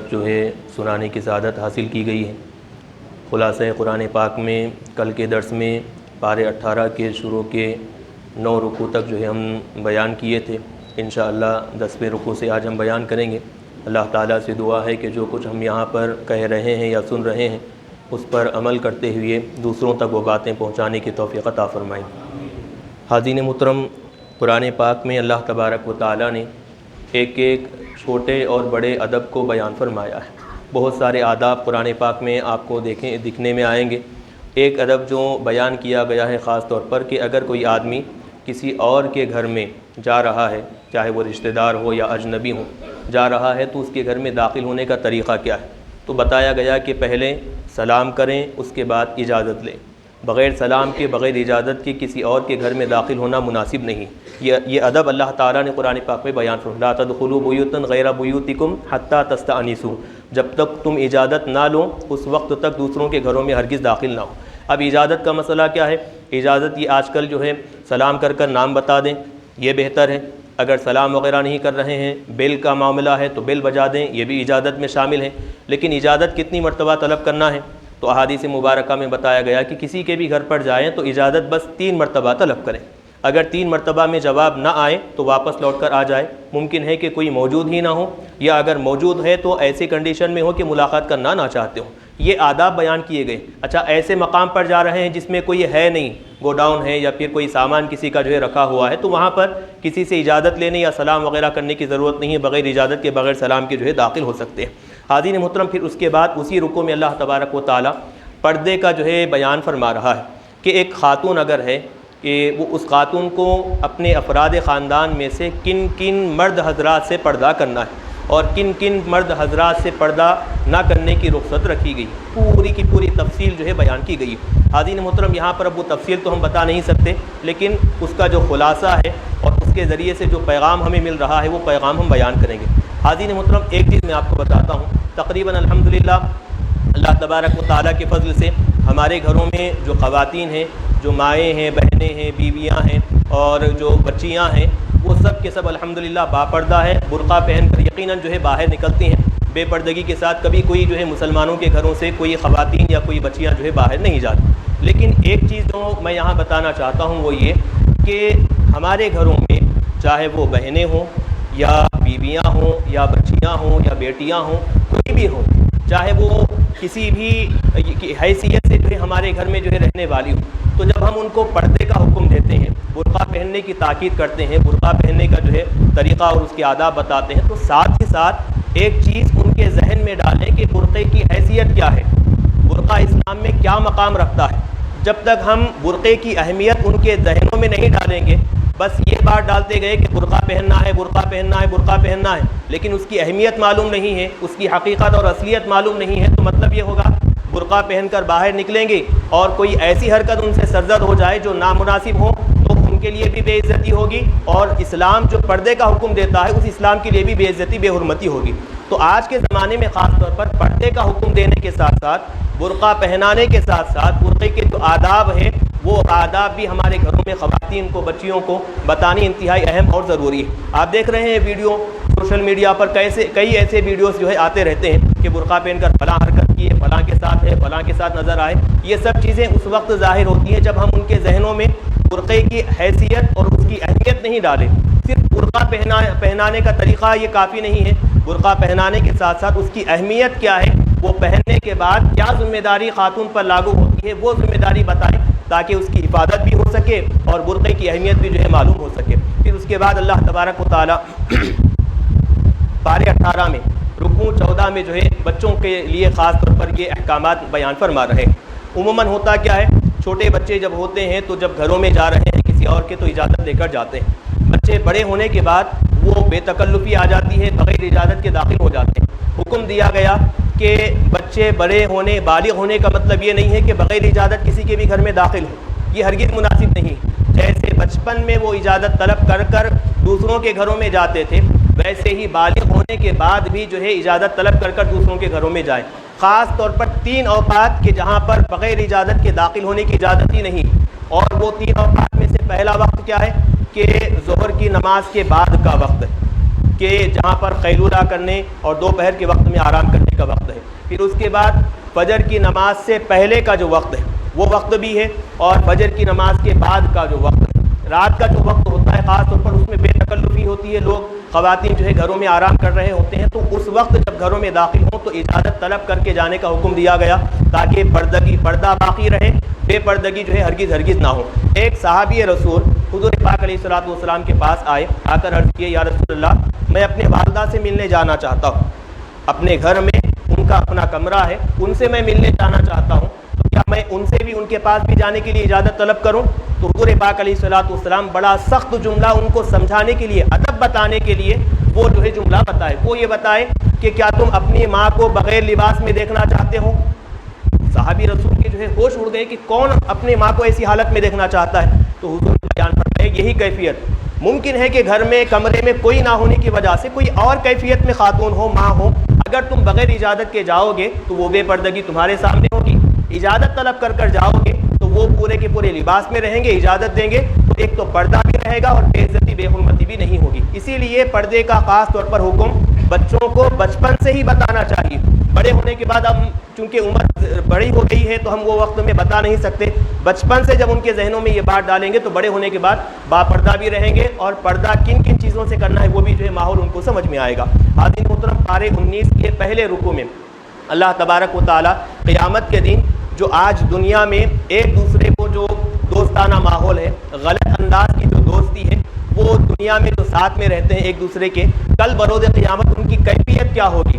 تک جو ہے سنانے کی سعادت حاصل کی گئی ہے۔ خلاصہ قرآن پاک میں کل کے درس میں پارے 18 کے شروع کے 9 رکوع تک جو ہے ہم بیان کیے تھے۔ انشاءاللہ 10ویں رکوع سے آج ہم بیان کریں گے۔ اللہ تعالیٰ سے دعا ہے کہ جو کچھ ہم یہاں پر کہہ رہے ہیں یا سن رہے ہیں اس پر عمل کرتے ہوئے دوسروں تک وہ باتیں پہنچانے کی توفیق عطا فرمائیں۔ حاضرین محترم، قرآن پاک میں اللہ تبارک و تعالیٰ نے ایک ایک چھوٹے اور بڑے ادب کو بیان فرمایا ہے۔ بہت سارے آداب قرآن پاک میں آپ کو دکھنے میں آئیں گے۔ ایک ادب جو بیان کیا گیا ہے خاص طور پر کہ اگر کوئی آدمی کسی اور کے گھر میں جا رہا ہے، چاہے وہ رشتہ دار ہو یا اجنبی ہو، جا رہا ہے تو اس کے گھر میں داخل ہونے کا طریقہ کیا ہے؟ تو بتایا گیا کہ پہلے سلام کریں، اس کے بعد اجازت لیں۔ بغیر سلام کے، بغیر اجازت کے کسی اور کے گھر میں داخل ہونا مناسب نہیں۔ یہ ادب اللہ تعالیٰ نے قرآن پاک میں بیان فرمایا، لا تدخلوا بیوتا غیر بیوتکم حتی تستأنسوا، جب تک تم اجازت نہ لو اس وقت تک دوسروں کے گھروں میں ہرگز داخل نہ ہو۔ اب اجازت کا مسئلہ کیا ہے؟ اجازت یہ آج کل جو ہے سلام کر کر نام بتا دیں، یہ بہتر ہے۔ اگر سلام وغیرہ نہیں کر رہے ہیں، بیل کا معاملہ ہے تو بیل بجا دیں، یہ بھی اجازت میں شامل ہے۔ لیکن اجازت کتنی مرتبہ طلب کرنا ہے؟ تو احادیث مبارکہ میں بتایا گیا کہ کسی کے بھی گھر پر جائیں تو اجازت بس 3 مرتبہ طلب کریں۔ اگر 3 مرتبہ میں جواب نہ آئے تو واپس لوٹ کر آ جائے۔ ممکن ہے کہ کوئی موجود ہی نہ ہو، یا اگر موجود ہے تو ایسی کنڈیشن میں ہو کہ ملاقات کرنا نہ چاہتے ہوں۔ یہ آداب بیان کیے گئے۔ اچھا، ایسے مقام پر جا رہے ہیں جس میں کوئی ہے نہیں، گو ڈاؤن ہے یا پھر کوئی سامان کسی کا جو ہے رکھا ہوا ہے، تو وہاں پر کسی سے اجازت لینے یا سلام وغیرہ کرنے کی ضرورت نہیں ہے۔ بغیر اجازت کے، بغیر سلام کے جو ہے داخل ہو سکتے ہیں۔ حاضرین محترم، پھر اس کے بعد اسی رکوع میں اللہ تبارک و تعالیٰ پردے کا جو ہے بیان فرما رہا ہے کہ ایک خاتون اگر ہے کہ وہ اس خاتون کو اپنے افراد خاندان میں سے کن کن مرد حضرات سے پردہ کرنا ہے اور کن کن مرد حضرات سے پردہ نہ کرنے کی رخصت رکھی گئی، پوری کی پوری تفصیل جو ہے بیان کی گئی۔ حاضرین محترم، یہاں پر اب وہ تفصیل تو ہم بتا نہیں سکتے، لیکن اس کا جو خلاصہ ہے اور اس کے ذریعے سے جو پیغام ہمیں مل رہا ہے وہ پیغام ہم بیان کریں گے۔ حاضرین محترم، ایک چیز میں آپ کو بتاتا ہوں، تقریباً الحمدللہ اللہ تبارک و تعالیٰ کے فضل سے ہمارے گھروں میں جو خواتین ہیں، جو مائیں ہیں، بہنیں ہیں، بیویاں ہیں اور جو بچیاں ہیں، وہ سب کے سب الحمدللہ باپردہ ہے، برقع پہن کر یقیناً جو ہے باہر نکلتی ہیں۔ بے پردگی کے ساتھ کبھی کوئی جو ہے مسلمانوں کے گھروں سے کوئی خواتین یا کوئی بچیاں جو ہے باہر نہیں جاتی۔ لیکن ایک چیز جو میں یہاں بتانا چاہتا ہوں وہ یہ کہ ہمارے گھروں میں چاہے وہ بہنیں ہوں یا بیویاں ہوں یا بچیاں ہوں یا بیٹیاں ہوں، کوئی بھی ہوں، چاہے وہ کسی بھی حیثیت سے جو ہے ہمارے گھر میں جو ہے رہنے والی ہو، تو جب ہم ان کو پردے کا حکم دیتے ہیں، برقع پہننے کی تاکید کرتے ہیں، برقع پہننے کا جو ہے طریقہ اور اس کے آداب بتاتے ہیں، تو ساتھ ہی ساتھ ایک چیز ان کے ذہن میں ڈالیں کہ برقعے کی حیثیت کیا ہے، برقع اسلام میں کیا مقام رکھتا ہے۔ جب تک ہم برقعے کی اہمیت ان کے ذہنوں میں نہیں ڈالیں گے، بس یہ بات ڈالتے گئے کہ برقع پہننا ہے، برقع پہننا ہے، برقع پہننا ہے، لیکن اس کی اہمیت معلوم نہیں ہے، اس کی حقیقت اور اصلیت معلوم نہیں ہے، تو مطلب یہ ہوگا برقع پہن کر باہر نکلیں گے اور کوئی ایسی حرکت ان سے سرزد ہو جائے جو نامناسب ہو تو ان کے لیے بھی بے عزتی ہوگی، اور اسلام جو پردے کا حکم دیتا ہے اس اسلام کے لیے بھی بے عزتی، بے حرمتی ہوگی۔ تو آج کے زمانے میں خاص طور پر پردے کا حکم دینے کے ساتھ ساتھ، برقع پہنانے کے ساتھ ساتھ، برقعے کے جو آداب ہیں وہ آداب بھی ہمارے گھروں میں خواتین کو، بچیوں کو بتانی انتہائی اہم اور ضروری ہے۔ آپ دیکھ رہے ہیں ویڈیو سوشل میڈیا پر کئی ایسے ویڈیوز جو ہے آتے رہتے ہیں کہ برقع پہن کر فلاں حرکت کی ہے، فلاں کے ساتھ ہے، فلاں کے ساتھ نظر آئے۔ یہ سب چیزیں اس وقت ظاہر ہوتی ہیں جب ہم ان کے ذہنوں میں برقعے کی حیثیت اور اس کی اہمیت نہیں ڈالیں۔ صرف برقع پہنانے کا طریقہ یہ کافی نہیں ہے، برقع پہنانے کے ساتھ ساتھ اس کی اہمیت کیا ہے، وہ پہننے کے بعد کیا ذمہ داری خاتون پر لاگو ہوتی ہے، وہ ذمہ داری بتائیں تاکہ اس کی حفاظت بھی ہو سکے اور برقعے کی اہمیت بھی جو ہے معلوم ہو سکے۔ پھر اس کے بعد اللہ تبارک و تعالیٰ پارے 18 میں رکوع 14 میں جو ہے بچوں کے لیے خاص طور پر یہ احکامات بیان فرما رہے ہیں۔ عموماً ہوتا کیا ہے، چھوٹے بچے جب ہوتے ہیں تو جب گھروں میں جا رہے ہیں کسی اور کے تو اجازت لے کر جاتے ہیں۔ بچے بڑے ہونے کے بعد وہ بے تکلفی آ جاتی ہے، بغیر اجازت کے داخل ہو جاتے ہیں۔ حکم دیا گیا کہ بچے بڑے ہونے، بالغ ہونے کا مطلب یہ نہیں ہے کہ بغیر اجازت کسی کے بھی گھر میں داخل ہو، یہ ہرگز مناسب نہیں۔ جیسے بچپن میں وہ اجازت طلب کر کر دوسروں کے گھروں میں جاتے تھے، ویسے ہی بالغ ہونے کے بعد بھی جو ہے اجازت طلب کر کر دوسروں کے گھروں میں جائیں۔ خاص طور پر 3 اوقات کے جہاں پر بغیر اجازت کے داخل ہونے کی اجازت ہی نہیں، اور وہ 3 اوقات میں سے پہلا وقت کیا ہے کہ ظہر کی نماز کے بعد کا وقت، کہ جہاں پر قیلولہ کرنے اور دوپہر کے وقت میں آرام کرنے کا وقت ہے. پھر اس کے بعد فجر کی نماز سے پہلے کا جو وقت ہے وہ وقت بھی ہے, اور فجر کی نماز کے بعد کا جو وقت ہے, رات کا جو وقت ہوتا ہے خاص طور پر اس میں بے تکلفی ہوتی ہے, لوگ خواتین جو ہے گھروں میں آرام کر رہے ہوتے ہیں, تو اس وقت جب گھروں میں داخل ہوں تو اجازت طلب کر کے جانے کا حکم دیا گیا تاکہ پردہ باقی رہے, بے پردگی جو ہے ہرگز نہ ہو. ایک صحابی رسول حضور پاک علیہ الصلوۃ والسلام کے پاس آئے, آ کر عرض کیے یا رسول اللہ میں اپنے والدہ سے ملنے جانا چاہتا ہوں, اپنے گھر میں ان کا اپنا کمرہ ہے, ان سے میں ملنے جانا چاہتا ہوں, تو کیا میں ان سے بھی ان کے پاس بھی جانے کے لیے اجازت طلب کروں؟ تو حضور پاک علیہ الصلوۃ والسلام بڑا سخت جملہ ان کو سمجھانے کے لیے, ادب بتانے کے لیے وہ جو ہے جملہ بتائے. وہ یہ بتائے کہ کیا تم اپنی ماں کو بغیر لباس میں دیکھنا چاہتے ہو؟ صحابی رسول کے جو ہے ہوش اڑ گئے کہ کون اپنی ماں کو ایسی حالت میں دیکھنا چاہتا ہے. تو حضور نے بیان فرمایا یہی کیفیت ممکن ہے کہ گھر میں کمرے میں کوئی نہ ہونے کی وجہ سے کوئی اور کیفیت میں خاتون ہو, ماں ہو, اگر تم بغیر اجازت کے جاؤ گے تو وہ بے پردگی تمہارے سامنے ہوگی. اجازت طلب کر جاؤ گے تو وہ پورے کے پورے لباس میں رہیں گے, اجازت دیں گے تو ایک تو پردہ بھی رہے گا اور بے عزتی بے حرمتی بھی نہیں ہوگی. اسی لیے پردے کا خاص طور پر حکم بچوں کو بچپن سے ہی بتانا چاہیے. بڑے ہونے کے بعد ہم چونکہ عمر بڑی ہو گئی ہے تو ہم وہ وقت میں بتا نہیں سکتے, بچپن سے جب ان کے ذہنوں میں یہ بات ڈالیں گے تو بڑے ہونے کے بعد با پردہ بھی رہیں گے, اور پردہ کن کن چیزوں سے کرنا ہے وہ بھی جو ہے ماحول ان کو سمجھ میں آئے گا. حاضرین محترم, پارے 19 کے پہلے رکوع میں اللہ تبارک و تعالی قیامت کے دن جو آج دنیا میں ایک دوسرے کو جو دوستانہ ماحول ہے, غلط انداز کی جو دوستی ہے, وہ دنیا میں جو ساتھ میں رہتے ہیں ایک دوسرے کے, کل بروز قیامت ان کی کیفیت کیا ہوگی؟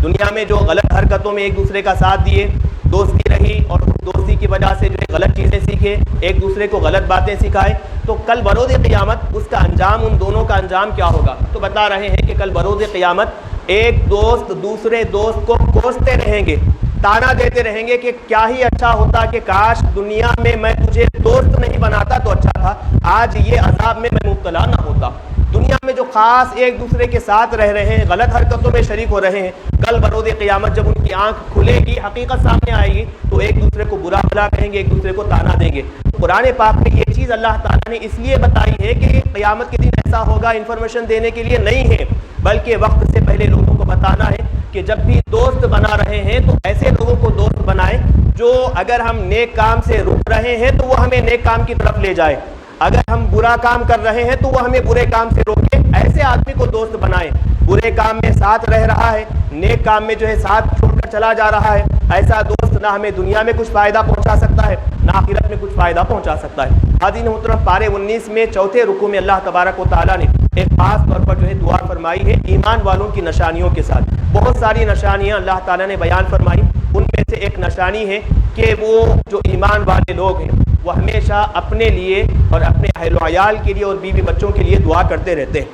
دنیا میں جو غلط حرکتوں میں ایک دوسرے کا ساتھ دیے, دوستی رہی اور دوستی کی وجہ سے جو ہے غلط چیزیں سیکھے, ایک دوسرے کو غلط باتیں سکھائے, تو کل بروز قیامت اس کا انجام, ان دونوں کا انجام کیا ہوگا؟ تو بتا رہے ہیں کہ کل بروز قیامت ایک دوست دوسرے دوست کو کوستے رہیں گے, تانا دیتے رہیں گے کہ کیا ہی اچھا ہوتا کہ کاش دنیا میں تجھے دوست نہیں بناتا تو اچھا تھا, آج یہ عذاب میں مبتلا نہ ہوتا. دنیا میں جو خاص ایک دوسرے کے ساتھ رہ رہے ہیں, غلط حرکتوں میں شریک ہو رہے ہیں, کل بروز قیامت جب ان کی آنکھ کھلے گی, حقیقت سامنے آئے گی, تو ایک دوسرے کو برا بھلا کہیں گے, ایک دوسرے کو تانا دیں گے. قرآن پاک میں یہ چیز اللہ تعالیٰ نے اس لیے بتائی ہے کہ قیامت کے دن ایسا ہوگا انفارمیشن دینے کے لیے نہیں ہے, بلکہ وقت سے پہلے لوگوں کو بتانا ہے کہ جب بھی دوست بنا رہے ہیں تو ایسے لوگوں کو دوست بنائیں جو اگر ہم نیک کام سے رک رہے ہیں تو وہ ہمیں نیک کام کی طرف لے جائے, اگر ہم برا کام کر رہے ہیں تو وہ ہمیں برے کام سے روکے. ایسے آدمی کو دوست بنائیں, برے کام میں ساتھ رہ رہا ہے, نیک کام میں جو ہے ساتھ چھوڑ کر چلا جا رہا ہے, ایسا دوست نہ ہمیں دنیا میں کچھ فائدہ پہنچا سکتا ہے نہ آخرت میں کچھ فائدہ پہنچا سکتا ہے. حاضرین محترم, پارے 19 میں چوتھے رکوع میں اللہ تبارک و تعالیٰ نے ایک خاص طور پر جو ہے دعا فرمائی ہے ایمان والوں کی نشانیوں کے ساتھ. بہت ساری نشانیاں اللہ تعالیٰ نے بیان فرمائی, ان میں سے ایک نشانی ہے کہ وہ جو ایمان والے لوگ ہیں وہ ہمیشہ اپنے لیے اور اپنے اہل و عیال کے لیے اور بیوی بچوں کے لیے دعا کرتے رہتے ہیں.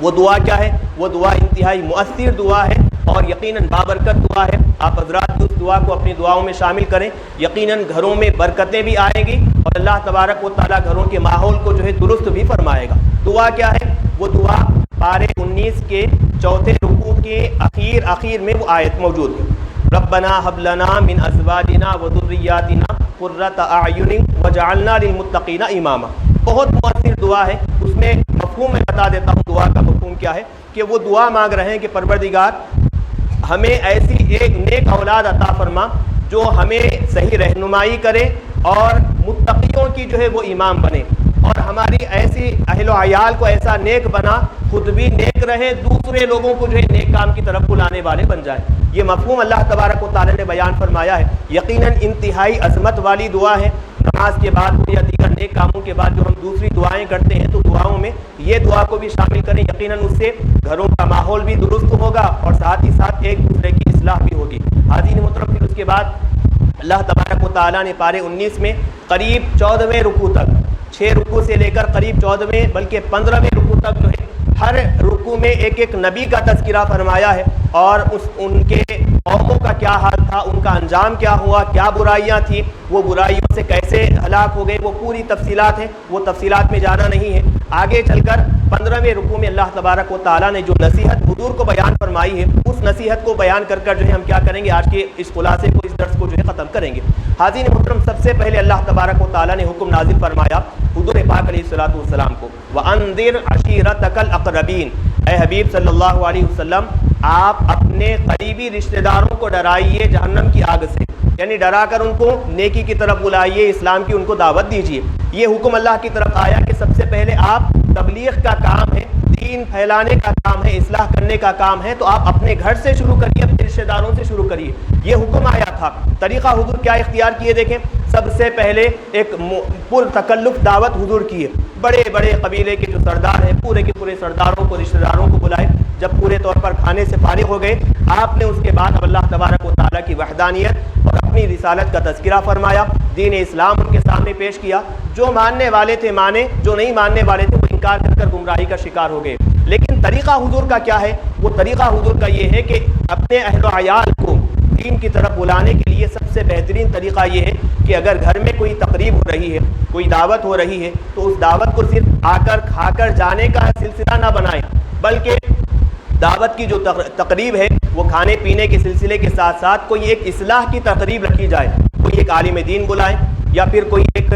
وہ دعا کیا ہے؟ وہ دعا انتہائی مؤثر دعا ہے اور یقیناً بابرکت دعا ہے. آپ حضرات بھی اس دعا کو اپنی دعاؤں میں شامل کریں, یقیناً گھروں میں برکتیں بھی آئیں گی اور اللہ تبارک و تعالیٰ گھروں کے ماحول کو جو ہے درست بھی فرمائے گا. دعا کیا ہے؟ وہ دعا پارے 19 کے چوتھے رکوع کے اخیر میں وہ آیت موجود ہے, ربنا هب لنا من ازواجنا وذرياتنا قرۃ اعین وجعلنا للمتقین اماما. بہت مؤثر دعا ہے. اس میں مفہوم میں بتا دیتا ہوں دعا کا مفہوم کیا ہے, کہ وہ دعا مانگ رہے ہیں کہ پروردگار ہمیں ایسی ایک نیک اولاد عطا فرما جو ہمیں صحیح رہنمائی کرے اور متقیوں کی جو ہے وہ امام بنے, اور ہماری ایسی اہل و عیال کو ایسا نیک بنا, خود بھی نیک رہے, دوسرے لوگوں کو جو ہے نیک کام کی طرف بلانے والے بن جائیں. یہ مفہوم اللہ تبارک و تعالی نے بیان فرمایا ہے. یقیناً انتہائی عظمت والی دعا ہے. نماز کے بعد یا دیگر نیک کاموں کے بعد جو ہم دوسری دعائیں کرتے ہیں تو دعاؤں میں یہ دعا کو بھی شامل کریں. یقیناً اس سے گھروں کا ماحول بھی درست ہوگا اور ساتھ ہی ساتھ ایک دوسرے کی اصلاح بھی ہوگی. حاضرین محترم, پھر اس کے بعد اللہ تبارک و تعالیٰ نے پارے 19 میں قریب 14ویں رکوع تک, 6 رکوع سے لے کر قریب 14ویں بلکہ 15ویں رکوع تک جو ہے ہر رکوع میں ایک ایک نبی کا تذکرہ فرمایا ہے, اور ان کے قوموں کا کیا حال تھا, ان کا انجام کیا ہوا, کیا برائیاں تھیں, وہ برائیوں سے کیسے ہلاک ہو گئے, وہ پوری تفصیلات ہیں. وہ تفصیلات میں جانا نہیں ہے. آگے چل کر 15ویں رکوع میں اللہ تبارک و تعالیٰ نے جو نصیحت حضور کو بیان فرمائی ہے, اس نصیحت کو بیان کر جو ہے ہم کیا کریں گے, آج کے اس خلاصے کو, اس درس کو جو ہے ختم کریں گے. حاضرین محترم, سب سے پہلے اللہ تبارک و تعالیٰ نے حکم نازل فرمایا حضور پاک علیہ الصلوۃ والسلام کو, وَأَنذِرْ عَشِيرَتَكَ الْأَقْرَبِينَ. اے حبیب صلی اللہ علیہ وسلم آپ اپنے قریبی رشتہ داروں کو ڈرائیے جہنم کی آگ سے، یعنی ڈرا کر ان کو نیکی کی طرف بلائیے، اسلام کی ان کو دعوت دیجیے۔ یہ حکم اللہ کی طرف آیا کہ سب سے پہلے آپ تبلیغ کا کام ہے، دین پھیلانے کا کام ہے، اصلاح کرنے کا کام ہے، تو آپ اپنے گھر سے شروع کریے، اپنے رشتہ داروں سے شروع کریے، یہ حکم آیا تھا۔ طریقہ حضور کیا اختیار کیے دیکھیں، سب سے پہلے ایک پر تکلف دعوت حضور کی ہے، بڑے بڑے قبیلے کے جو سردار ہیں پورے کے پورے سرداروں کو، رشتہ داروں کو بلائے۔ جب پورے طور پر کھانے سے فارغ ہو گئے، آپ نے اس کے بعد اب اللہ تبارک و تعالیٰ کی وحدانیت اور اپنی رسالت کا تذکرہ فرمایا، دین اسلام ان کے سامنے پیش کیا۔ جو ماننے والے تھے مانے، جو نہیں ماننے والے تھے وہ انکار کر کر گمراہی کا شکار ہو گئے۔ لیکن طریقہ حضور کا کیا ہے؟ وہ طریقہ حضور کا یہ ہے کہ اپنے اہل و عیال کو دین کی طرف بلانے کے لیے سب سے بہترین طریقہ یہ ہے کہ اگر گھر میں کوئی تقریب ہو رہی ہے، کوئی دعوت ہو رہی ہے، تو اس دعوت کو صرف آ کر کھا کر جانے کا سلسلہ نہ بنائیں، بلکہ دعوت کی جو تقریب ہے وہ کھانے پینے کے سلسلے کے ساتھ ساتھ کوئی ایک اصلاح کی تقریب رکھی جائے، کوئی ایک عالم دین بلائیں، یا پھر کوئی ایک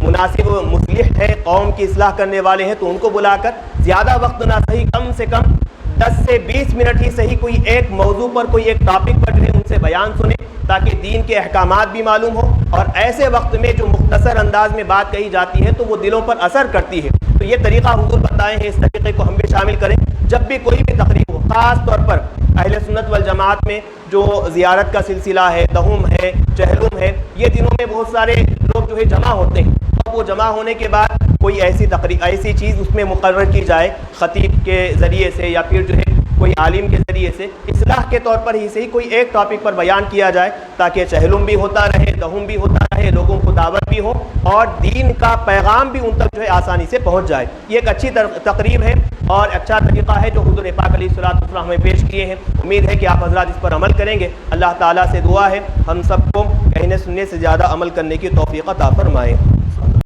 مناسب مصلح ہے، قوم کی اصلاح کرنے والے ہیں تو ان کو بلا کر زیادہ وقت نہ صحیح، کم سے کم 10 سے 20 منٹ ہی صحیح کوئی ایک موضوع پر، کوئی ایک ٹاپک پر جو ہے ان سے بیان سنیں، تاکہ دین کے احکامات بھی معلوم ہو، اور ایسے وقت میں جو مختصر انداز میں بات کہی جاتی ہے تو وہ دلوں پر اثر کرتی ہے۔ تو یہ طریقہ حضور بتائے ہیں، اس طریقے کو ہم بھی شامل کریں۔ جب بھی کوئی بھی تقریب ہو، خاص طور پر اہل سنت والجماعت میں جو زیارت کا سلسلہ ہے، دہم ہے، چہلم ہے، یہ دنوں میں بہت سارے لوگ جو ہے جمع ہوتے ہیں، اب وہ جمع ہونے کے بعد کوئی ایسی تقریب، ایسی چیز اس میں مقرر کی جائے خطیب کے ذریعے سے، یا پھر جو ہے کوئی عالم کے ذریعے سے، اصلاح کے طور پر ہی صحیح کوئی ایک ٹاپک پر بیان کیا جائے، تاکہ چہلم بھی ہوتا رہے، دہم بھی ہوتا رہے، لوگوں کو دعوت بھی ہو، اور دین کا پیغام بھی ان تک جو ہے آسانی سے پہنچ جائے۔ یہ ایک اچھی تقریب ہے اور اچھا طریقہ ہے جو حضور پاک علیہ الصلوۃ والسلام ہمیں پیش کیے ہیں۔ امید ہے کہ آپ حضرات اس پر عمل کریں گے۔ اللہ تعالیٰ سے دعا ہے ہم سب کو کہنے سننے سے زیادہ عمل کرنے کی توفیق عطا فرمائے۔